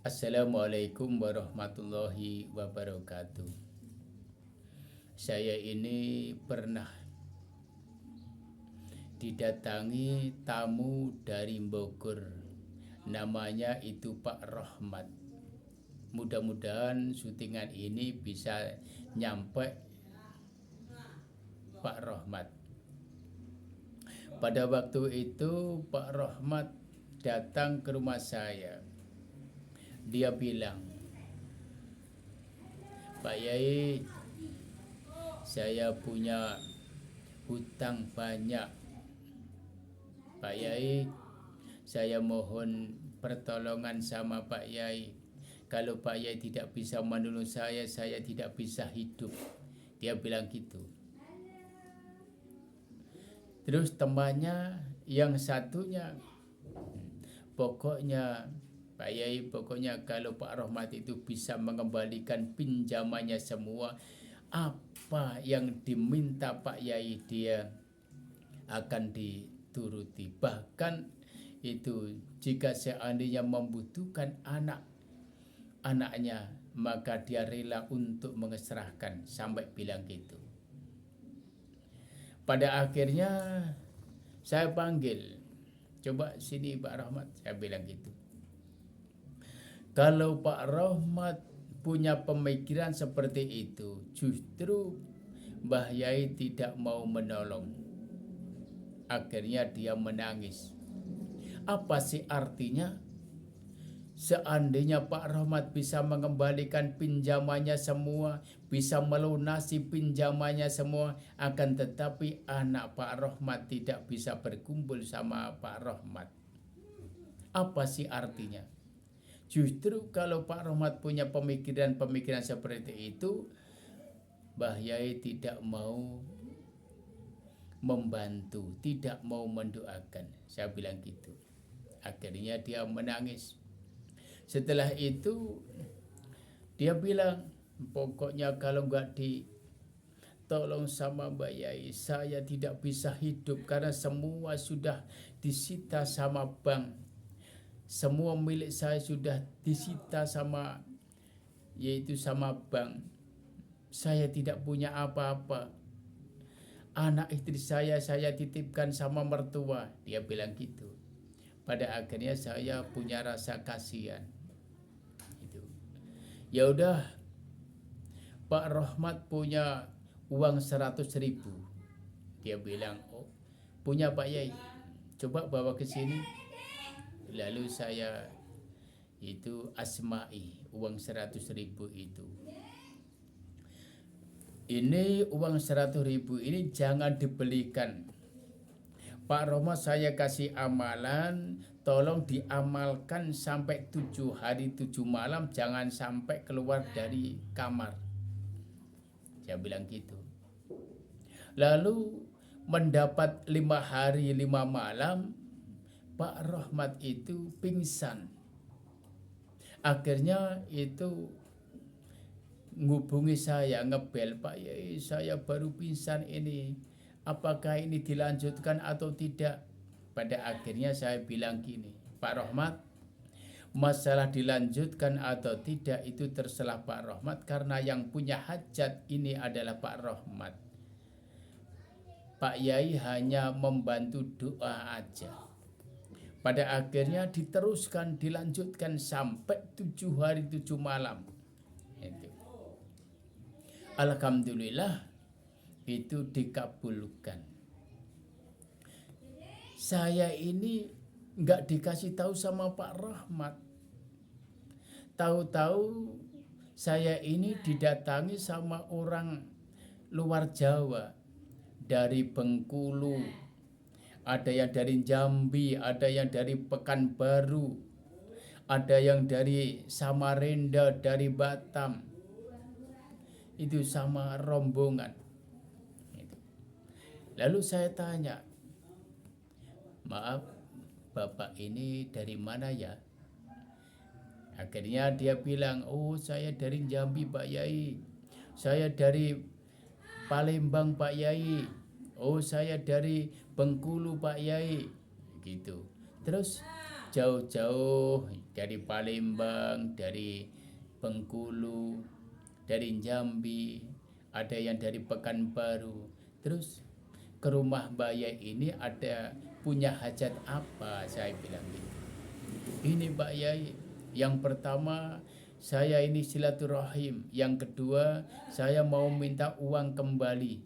Assalamualaikum warahmatullahi wabarakatuh. Saya ini pernah didatangi tamu dari Bogor. Namanya itu Pak Rohmat. Mudah-mudahan syutingan ini bisa nyampe Pak Rohmat. Pada waktu itu Pak Rohmat datang ke rumah saya. Dia bilang, "Pak Yai, saya punya hutang banyak. Pak Yai, saya mohon pertolongan sama Pak Yai. Kalau Pak Yai tidak bisa menolong saya tidak bisa hidup." Dia bilang gitu. Terus temannya yang satunya, pokoknya Pak Yai, pokoknya kalau Pak Rohmat itu bisa mengembalikan pinjamannya semua, apa yang diminta Pak Yai dia akan dituruti. Bahkan itu jika seandainya membutuhkan anaknya, maka dia rela untuk mengesrahkan, sampai bilang gitu. Pada akhirnya saya panggil, "Coba sini Pak Rohmat," saya bilang gitu. Kalau Pak Rohmat punya pemikiran seperti itu, justru Mbah Yai tidak mau menolong. Akhirnya dia menangis. Apa sih artinya? Seandainya Pak Rohmat bisa mengembalikan pinjamannya semua, bisa melunasi pinjamannya semua, akan tetapi anak Pak Rohmat tidak bisa berkumpul sama Pak Rohmat. Apa sih artinya? Justru kalau Pak Rohmat punya pemikiran-pemikiran seperti itu, Mbah Yai tidak mau membantu, tidak mau mendoakan. Saya bilang gitu. Akhirnya dia menangis. Setelah itu dia bilang, "Pokoknya kalau nggak ditolong sama Mbak Yai, saya tidak bisa hidup karena semua sudah disita sama bank. Semua milik saya sudah disita sama bank. Saya tidak punya apa-apa. Anak istri saya titipkan sama mertua." Dia bilang gitu. Pada akhirnya saya punya rasa kasihan. Itu. Ya udah, Pak Rohmat punya uang 100.000. Dia bilang, "Oh, punya Pak Yai. Coba bawa ke sini." Lalu saya itu asma'i uang 100.000 itu. Ini uang 100.000 ini jangan dibelikan. Pak Rohmat saya kasih amalan, tolong diamalkan sampai 7 hari 7 malam, jangan sampai keluar dari kamar. Saya bilang gitu. Lalu mendapat 5 hari 5 malam, Pak Rohmat itu pingsan. Akhirnya itu ngubungi saya, ngebel, "Pak Yai, saya baru pingsan ini. Apakah ini dilanjutkan atau tidak?" Pada akhirnya saya bilang gini, "Pak Rohmat, masalah dilanjutkan atau tidak itu terserah Pak Rohmat, karena yang punya hajat ini adalah Pak Rohmat. Pak Yai hanya membantu doa aja." Pada akhirnya diteruskan, dilanjutkan sampai 7 hari 7 malam. Itu. Alhamdulillah itu dikabulkan. Saya ini nggak dikasih tahu sama Pak Rohmat. Tahu-tahu saya ini didatangi sama orang luar Jawa, dari Bengkulu, ada yang dari Jambi, ada yang dari Pekanbaru, ada yang dari Samarinda, dari Batam. Itu sama rombongan. Lalu saya tanya, "Maaf, Bapak ini dari mana ya?" Akhirnya dia bilang, "Oh, saya dari Jambi Pak Yai. Saya dari Palembang Pak Yai. Oh, saya dari Bengkulu Pak Yai." Gitu. Terus jauh-jauh dari Palembang, dari Bengkulu, dari Jambi, ada yang dari Pekanbaru. Terus ke rumah Mbak Yai ini ada punya hajat apa? Saya bilang gitu. Ini Mbak Yai, yang pertama saya ini silaturahim, yang kedua saya mau minta uang kembali.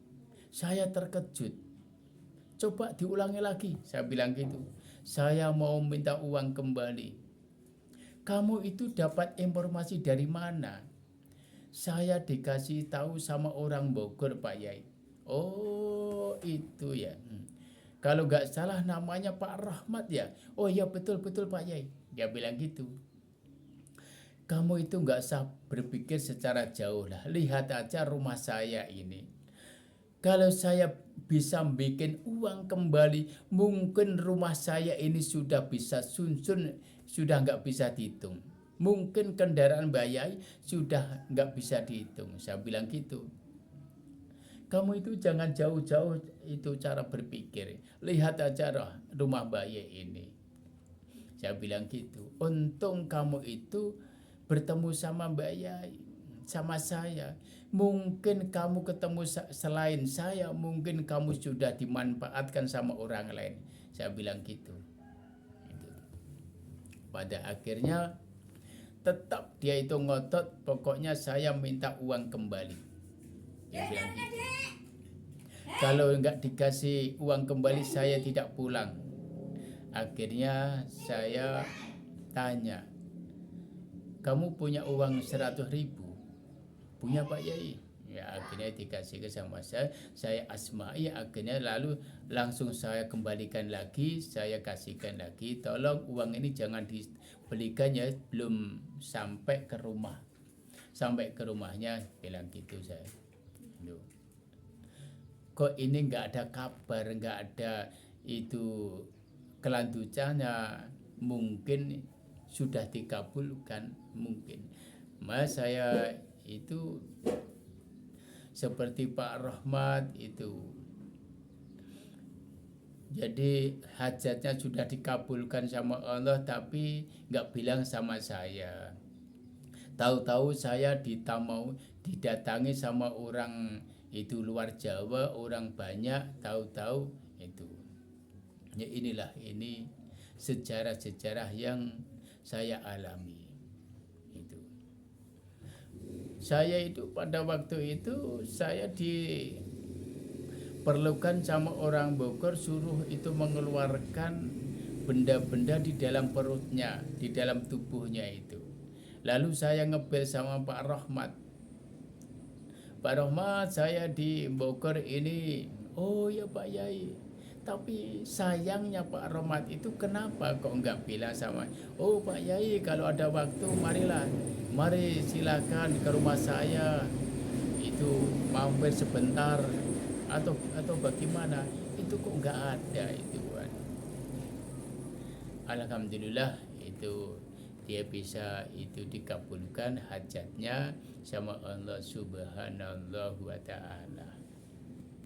Saya terkejut. Coba diulangi lagi, saya bilang gitu. Saya mau minta uang kembali. Kamu itu dapat informasi dari mana? Saya dikasih tahu sama orang Bogor, Pak Yai. Oh, itu ya. Kalau nggak salah namanya Pak Rahmat ya. Oh iya, betul-betul Pak Yai. Dia bilang gitu. Kamu itu nggak usah berpikir secara jauh lah. Lihat aja rumah saya ini. Kalau saya bisa bikin uang kembali, mungkin rumah saya ini sudah bisa sunsun, sudah nggak bisa dihitung. Mungkin kendaraan Mbak Yai sudah nggak bisa dihitung. Saya bilang gitu. Kamu itu jangan jauh-jauh itu cara berpikir. Lihat aja rumah Mbak Yai ini. Saya bilang gitu. Untung kamu itu bertemu sama Mbak Yai, sama saya. Mungkin kamu ketemu selain saya, mungkin kamu sudah dimanfaatkan sama orang lain. Saya bilang gitu. Pada akhirnya tetap dia itu ngotot, pokoknya saya minta uang kembali. Dia bilang gitu. Kalau nggak dikasih uang kembali saya tidak pulang. Akhirnya saya tanya, kamu punya uang 100.000? Punya Pak Yai. Ya akhirnya dikasih ke sama saya asmai, akhirnya lalu langsung saya kembalikan lagi, saya kasihkan lagi, tolong uang ini jangan dibelikan ya, belum sampai ke rumah. Sampai ke rumahnya bilang gitu saya. Loh, kok ini nggak ada kabar, nggak ada itu kelanjutannya, mungkin sudah dikabulkan mungkin. Mas saya itu seperti Pak Rahmat itu, jadi hajatnya sudah dikabulkan sama Allah tapi nggak bilang sama saya. Tahu-tahu saya didatangi sama orang itu luar Jawa, orang banyak, tahu-tahu itu. Ya inilah, ini sejarah-sejarah yang saya alami. Itu. Saya itu pada waktu itu saya diperlukan sama orang Bogor, suruh itu mengeluarkan benda-benda di dalam perutnya, di dalam tubuhnya itu. Lalu saya ngebel sama Pak Rahmat. Pak Rahmat, saya di Bogor ini. Oh ya Pak Yai. Tapi sayangnya Pak Rahmat itu kenapa kok nggak bilang sama, oh Pak Yai kalau ada waktu marilah, mari silakan ke rumah saya, itu mampir sebentar atau bagaimana, itu kok nggak ada itu kan. Alhamdulillah itu dia bisa itu dikabulkan hajatnya sama Allah Subhanahu wa ta'ala.